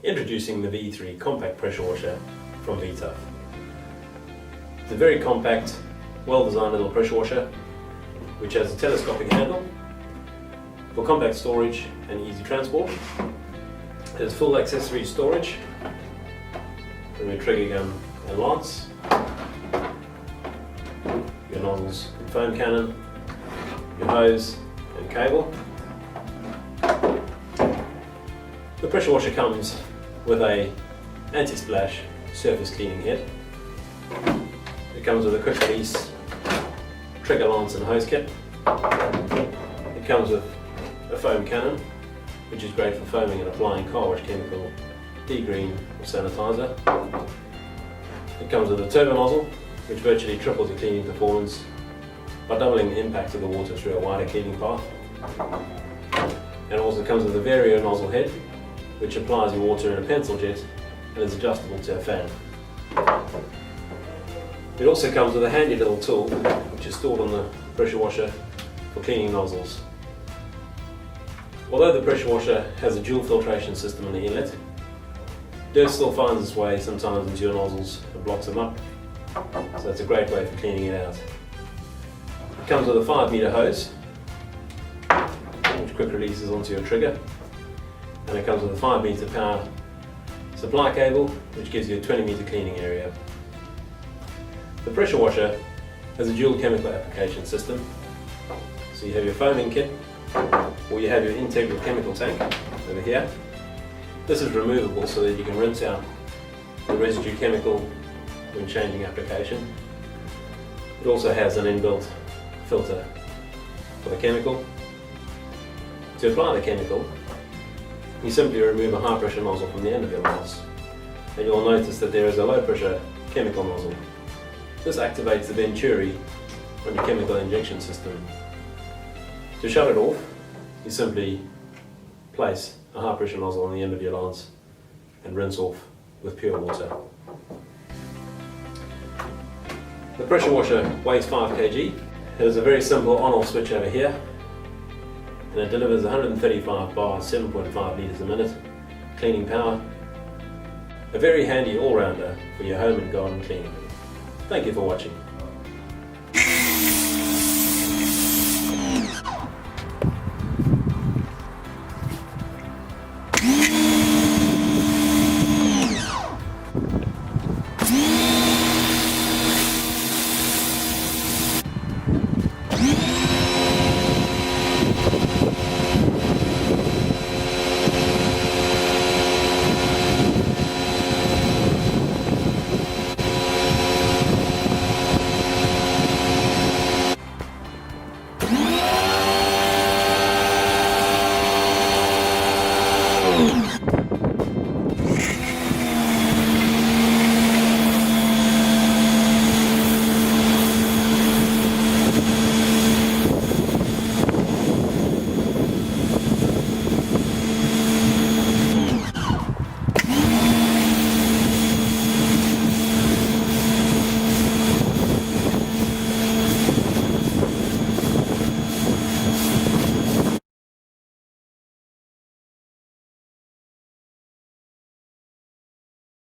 Introducing the V3 compact pressure washer from V-TUF. It's a very compact, well-designed little pressure washer which has a telescopic handle for compact storage and easy transport. It has full accessory storage from your trigger gun and lance, your nozzles and foam cannon, your hose and cable. The pressure washer comes with a anti-splash surface cleaning head. It comes with a quick release trigger lance and hose kit. It comes with a foam cannon, which is great for foaming and applying car wash chemical, degreen or sanitizer. It comes with a turbo nozzle, which virtually triples the cleaning performance by doubling the impact of the water through a wider cleaning path. And it also comes with a vario nozzle head, which applies your water in a pencil jet and is adjustable to a fan. It also comes with a handy little tool which is stored on the pressure washer for cleaning nozzles. Although the pressure washer has a dual filtration system in the inlet, dirt still finds its way sometimes into your nozzles and blocks them up, so it's a great way for cleaning it out. It comes with a 5-meter hose which quick releases onto your trigger, and it comes with a 5-meter power supply cable which gives you a 20-meter cleaning area. The pressure washer has a dual chemical application system, so you have your foaming kit or you have your integral chemical tank over here. This is removable so that you can rinse out the residue chemical when changing application. It also has an inbuilt filter for the chemical. To apply the chemical, you simply remove a high pressure nozzle from the end of your lance, and you'll notice that there is a low pressure chemical nozzle. This activates the venturi on your chemical injection system. To shut it off, you simply place a high pressure nozzle on the end of your lance and rinse off with pure water. The pressure washer weighs 5 kg. It has a very simple on-off switch over here, and it delivers 135 bars, 7.5 litres a minute, cleaning power. A very handy all-rounder for your home and garden cleaning. Thank you for watching. Oh.